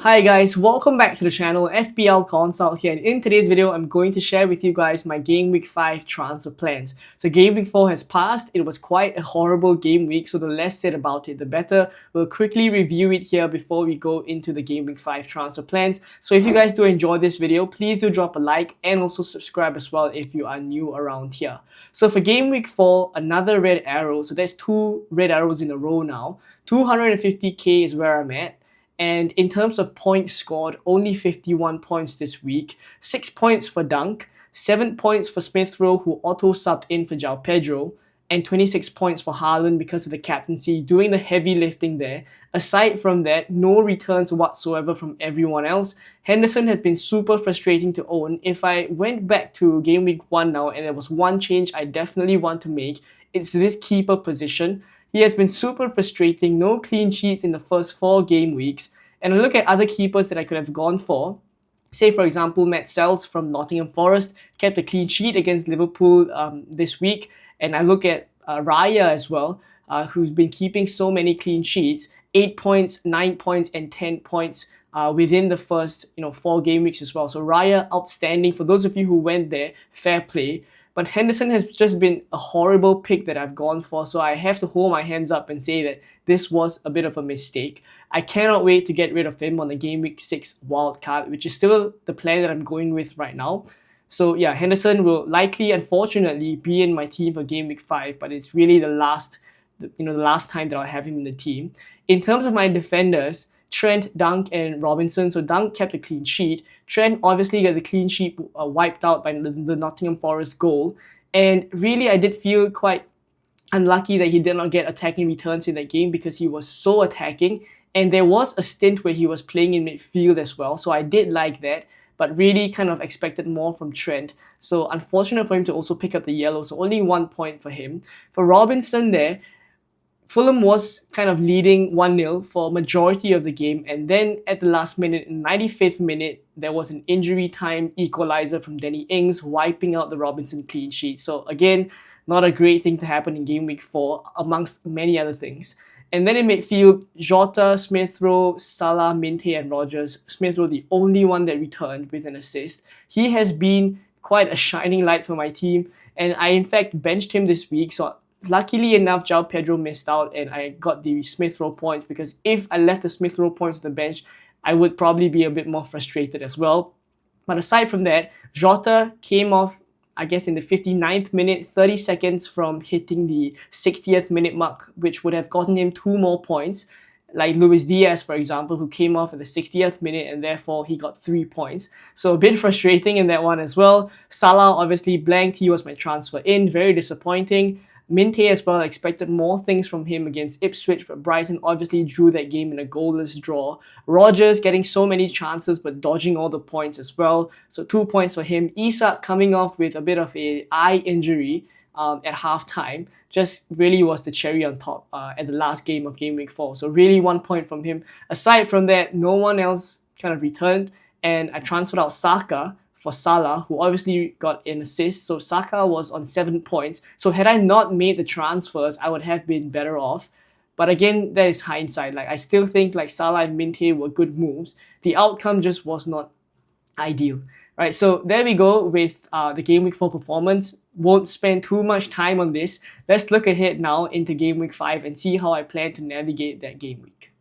Hi guys, welcome back to the channel, FPL Consult here, and in today's video I'm going to share with you guys my Game Week 5 transfer plans. So Game Week 4 has passed. It was quite a horrible game week, so the less said about it the better. We'll quickly review it here before we go into the Game Week 5 transfer plans. So if you guys do enjoy this video, please do drop a like and also subscribe as well if you are new around here. So for Game Week 4, another red arrow, so there's two red arrows in a row now. 250k is where I'm at. And in terms of points scored, only 51 points this week. 6 points for Dunk, 7 points for Smith Rowe, who auto-subbed in for João Pedro, and 26 points for Haaland because of the captaincy, doing the heavy lifting there. Aside from that, no returns whatsoever from everyone else. Henderson has been super frustrating to own. If I went back to Game Week 1 now and there was one change I definitely want to make, it's this keeper position. He has been super frustrating, no clean sheets in the first 4 game weeks. And I look at other keepers that I could have gone for. Say, for example, Matt Sells from Nottingham Forest kept a clean sheet against Liverpool this week. And I look at Raya as well, who's been keeping so many clean sheets. 8 points, 9 points, and 10 points within the first 4 game weeks as well. So Raya, outstanding. For those of you who went there, fair play. But Henderson has just been a horrible pick that I've gone for, so I have to hold my hands up and say that this was a bit of a mistake. I cannot wait to get rid of him on the Game Week 6 wildcard, which is still the plan that I'm going with right now. So yeah, Henderson will likely, unfortunately, be in my team for Game Week 5, but it's really the last time that I'll have him in the team. In terms of my defenders, Trent, Dunk, and Robinson. So Dunk kept a clean sheet. Trent obviously got the clean sheet wiped out by the Nottingham Forest goal. And really, I did feel quite unlucky that he did not get attacking returns in that game because he was so attacking. And there was a stint where he was playing in midfield as well. So I did like that, but really kind of expected more from Trent. So unfortunate for him to also pick up the yellow. So only 1 point for him. For Robinson there, Fulham was kind of leading 1-0 for a majority of the game, and then at the last minute, in 95th minute, there was an injury time equalizer from Danny Ings, wiping out the Robinson clean sheet. So again, not a great thing to happen in Game Week 4, amongst many other things. And then in midfield, Jota, Smith Rowe, Salah, Minte, and Rogers. Smith Rowe, the only one that returned with an assist. He has been quite a shining light for my team, and I in fact benched him this week, so luckily enough, João Pedro missed out and I got the Smith Rowe points, because if I left the Smith Rowe points on the bench, I would probably be a bit more frustrated as well. But aside from that, Jota came off, I guess, in the 59th minute, 30 seconds from hitting the 60th minute mark, which would have gotten him 2 more points. Like Luis Diaz, for example, who came off at the 60th minute and therefore he got 3 points. So a bit frustrating in that one as well. Salah obviously blanked. He was my transfer in. Very disappointing. Minte as well, expected more things from him against Ipswich, but Brighton obviously drew that game in a goalless draw. Rogers getting so many chances but dodging all the points as well. So 2 points for him. Isak coming off with a bit of an eye injury at halftime. Just really was the cherry on top at the last game of Game Week 4. So really 1 point from him. Aside from that, no one else kind of returned, and I transferred out Saka for Salah, who obviously got an assist. So Saka was on 7 points. So had I not made the transfers, I would have been better off. But again, that is hindsight. Like, I still think like Salah and Minte were good moves. The outcome just was not ideal. Right, so there we go with the Game Week 4 performance. Won't spend too much time on this. Let's look ahead now into Game Week 5 and see how I plan to navigate that game week.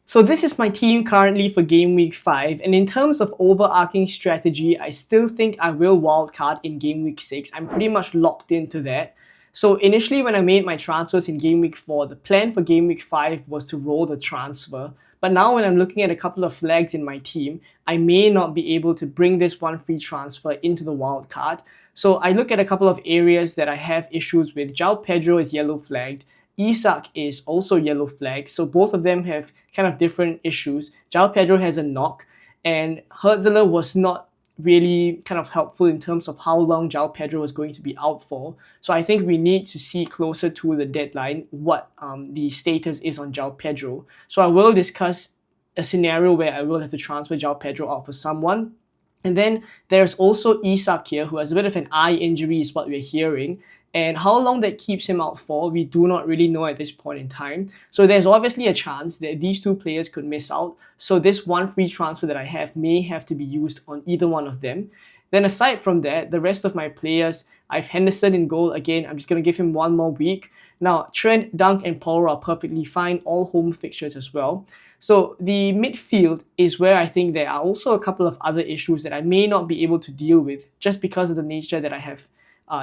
So this is my team currently for Game Week 5, and in terms of overarching strategy, I still think I will wildcard in Game Week 6. I'm pretty much locked into that. So initially when I made my transfers in Game Week 4, the plan for Game Week 5 was to roll the transfer. But now when I'm looking at a couple of flags in my team, I may not be able to bring this one free transfer into the wildcard. So I look at a couple of areas that I have issues with. João Pedro is yellow flagged. Isak is also yellow flagged, so both of them have kind of different issues. João Pedro has a knock, and Hertzler was not really kind of helpful in terms of how long João Pedro was going to be out for. So I think we need to see closer to the deadline what the status is on João Pedro. So I will discuss a scenario where I will have to transfer João Pedro out for someone. And then there's also Isak here, who has a bit of an eye injury is what we're hearing. And how long that keeps him out for, we do not really know at this point in time. So there's obviously a chance that these two players could miss out. So this one free transfer that I have may have to be used on either one of them. Then aside from that, the rest of my players, I have Henderson in goal. Again, I'm just going to give him one more week. Now, Trent, Dunk, and Porro are perfectly fine, all home fixtures as well. So the midfield is where I think there are also a couple of other issues that I may not be able to deal with just because of the nature that I have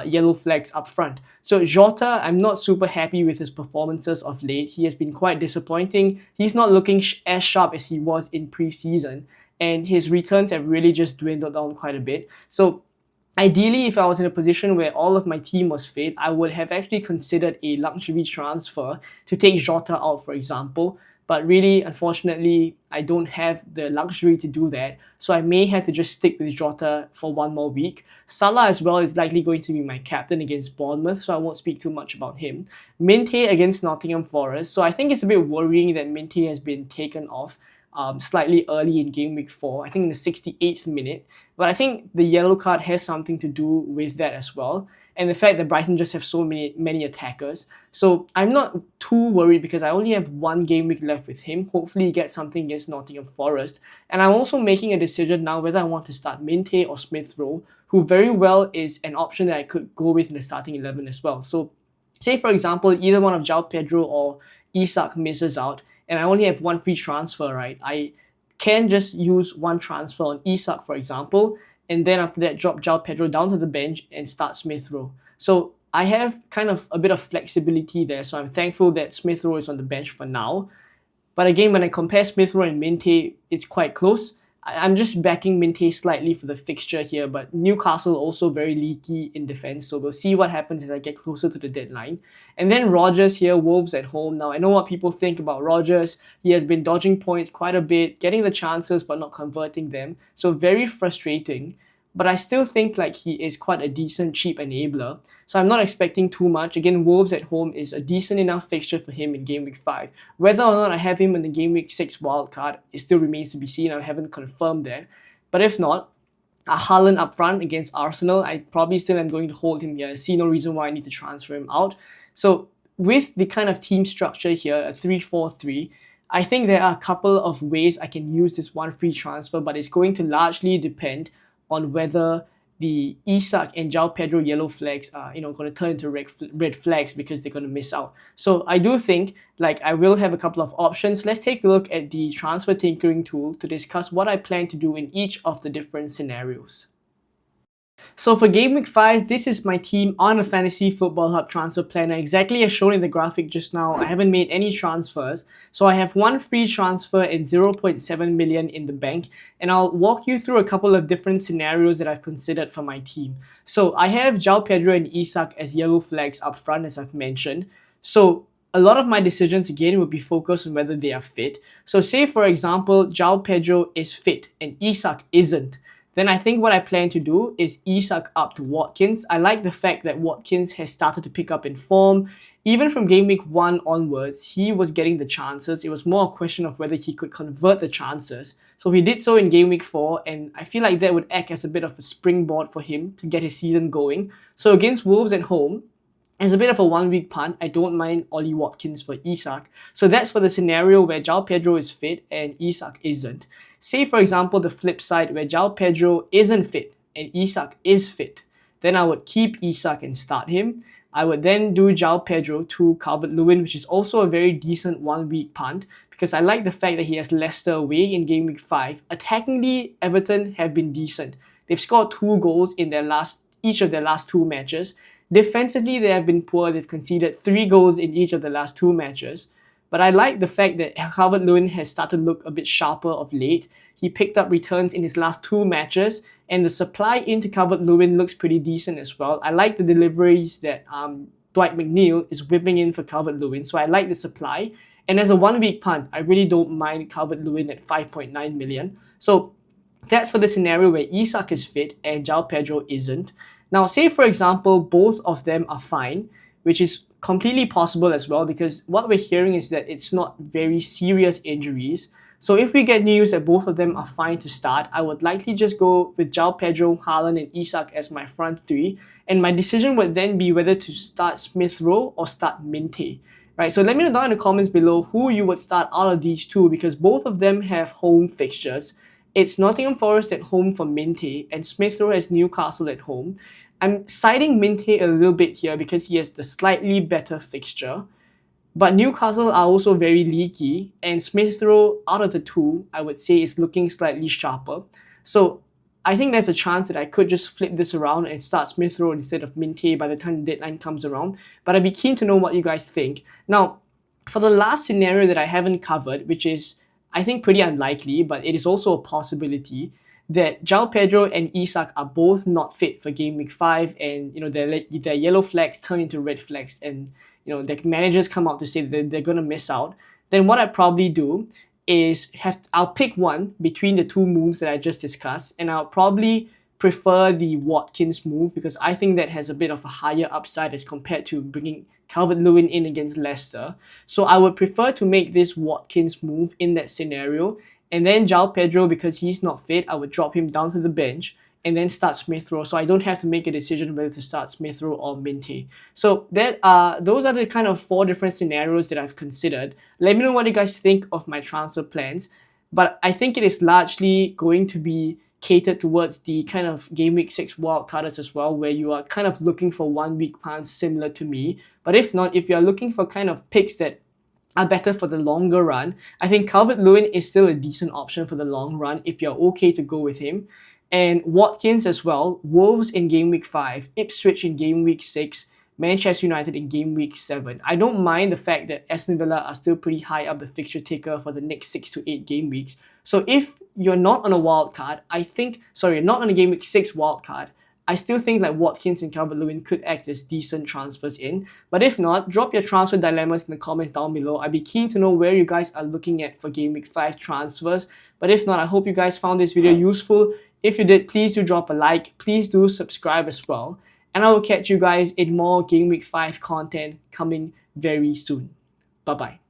yellow flags up front. So Jota, I'm not super happy with his performances of late. He has been quite disappointing. He's not looking as sharp as he was in pre-season, and his returns have really just dwindled down quite a bit. So ideally, if I was in a position where all of my team was fit, I would have actually considered a luxury transfer to take Jota out, for example. But really, unfortunately, I don't have the luxury to do that. So I may have to just stick with Jota for one more week. Salah as well is likely going to be my captain against Bournemouth, so I won't speak too much about him. Minte against Nottingham Forest. So I think it's a bit worrying that Minte has been taken off slightly early in game week 4, I think in the 68th minute. But I think the yellow card has something to do with that as well. And the fact that Brighton just have so many attackers. So I'm not too worried because I only have one game week left with him. Hopefully he gets something against Nottingham Forest. And I'm also making a decision now whether I want to start Minte or Smith Rowe, who very well is an option that I could go with in the starting 11 as well. So say for example, either one of João Pedro or Isak misses out, and I only have one free transfer, right? I can just use one transfer on Isak, for example, and then after that drop João Pedro down to the bench and start Smith Rowe. So I have kind of a bit of flexibility there, so I'm thankful that Smith Rowe is on the bench for now. But again, when I compare Smith Rowe and Minte, it's quite close. I'm just backing Minte slightly for the fixture here, but Newcastle also very leaky in defense, so we'll see what happens as I get closer to the deadline. And then Rodgers here, Wolves at home. Now, I know what people think about Rodgers. He has been dodging points quite a bit, getting the chances but not converting them, so very frustrating. But I still think like he is quite a decent cheap enabler. So I'm not expecting too much. Again, Wolves at home is a decent enough fixture for him in game week 5. Whether or not I have him in the game week 6 wildcard, it still remains to be seen. I haven't confirmed that. But if not, a Haaland up front against Arsenal, I probably still am going to hold him here. I see no reason why I need to transfer him out. So with the kind of team structure here, a 3-4-3, I think there are a couple of ways I can use this one free transfer, but it's going to largely depend on whether the Isak and João Pedro yellow flags are going to turn into red flags because they're going to miss out. So I do think like I will have a couple of options. Let's take a look at the transfer tinkering tool to discuss what I plan to do in each of the different scenarios. So for game week 5, this is my team on a Fantasy Football Hub transfer planner, exactly as shown in the graphic just now. I haven't made any transfers, so I have one free transfer and 0.7 million in the bank, and I'll walk you through a couple of different scenarios that I've considered for my team. So I have João Pedro and Isak as yellow flags up front, as I've mentioned. So a lot of my decisions again will be focused on whether they are fit. So say for example, João Pedro is fit and Isak isn't. Then I think what I plan to do is Isak up to Watkins. I like the fact that Watkins has started to pick up in form. Even from game week 1 onwards, he was getting the chances. It was more a question of whether he could convert the chances. So he did so in game week 4, and I feel like that would act as a bit of a springboard for him to get his season going. So against Wolves at home, as a bit of a 1-week punt, I don't mind Ollie Watkins for Isak. So that's for the scenario where João Pedro is fit and Isak isn't. Say for example the flip side where João Pedro isn't fit and Isak is fit. Then I would keep Isak and start him. I would then do João Pedro to Calvert-Lewin, which is also a very decent 1-week punt because I like the fact that he has Leicester away in game week 5. Attackingly, Everton have been decent. They've scored 2 goals in each of their last 2 matches. Defensively, they have been poor. They've conceded 3 goals in each of the last 2 matches. But I like the fact that Calvert-Lewin has started to look a bit sharper of late. He picked up returns in his last 2 matches, and the supply into Calvert-Lewin looks pretty decent as well. I like the deliveries that Dwight McNeil is whipping in for Calvert-Lewin, so I like the supply. And as a 1-week punt, I really don't mind Calvert-Lewin at 5.9 million. So that's for the scenario where Isak is fit and João Pedro isn't. Now, say for example, both of them are fine, which is completely possible as well because what we're hearing is that it's not very serious injuries. So if we get news that both of them are fine to start, I would likely just go with João Pedro, Haaland, and Isak as my front three. And my decision would then be whether to start Smith Rowe or start Minte. Right, so let me know down in the comments below who you would start out of these two, because both of them have home fixtures. It's Nottingham Forest at home for Minte, and Smith Rowe has Newcastle at home. I'm citing Minte a little bit here because he has the slightly better fixture. But Newcastle are also very leaky, and Smith Rowe, out of the two, I would say is looking slightly sharper. So I think there's a chance that I could just flip this around and start Smith Rowe instead of Minte by the time the deadline comes around. But I'd be keen to know what you guys think. Now, for the last scenario that I haven't covered, which is I think pretty unlikely, but it is also a possibility, that João Pedro and Isak are both not fit for game week 5, and their yellow flags turn into red flags, and the managers come out to say that they're gonna miss out. Then what I probably do is I'll pick one between the two moves that I just discussed, and I'll probably prefer the Watkins move because I think that has a bit of a higher upside as compared to bringing Calvert-Lewin in against Leicester. So I would prefer to make this Watkins move in that scenario. And then João Pedro, because he's not fit, I would drop him down to the bench and then start Smith Rowe, so I don't have to make a decision whether to start Smith Rowe or Minte. So those are the kind of 4 different scenarios that I've considered. Let me know what you guys think of my transfer plans, but I think it is largely going to be catered towards the kind of game week 6 wildcarders as well, where you are kind of looking for 1 week plans similar to me. But if not, if you are looking for kind of picks that are better for the longer run, I think Calvert-Lewin is still a decent option for the long run if you're okay to go with him. And Watkins as well, Wolves in game week 5, Ipswich in game week 6, Manchester United in game week 7. I don't mind the fact that Aston Villa are still pretty high up the fixture ticker for the next 6 to 8 game weeks. So if you're not on a wild card, not on a game week 6 wild card, I still think like Watkins and Calvert-Lewin could act as decent transfers in. But if not, drop your transfer dilemmas in the comments down below. I'd be keen to know where you guys are looking at for game week 5 transfers. But if not, I hope you guys found this video useful. If you did, please do drop a like. Please do subscribe as well. And I will catch you guys in more game week 5 content coming very soon. Bye bye.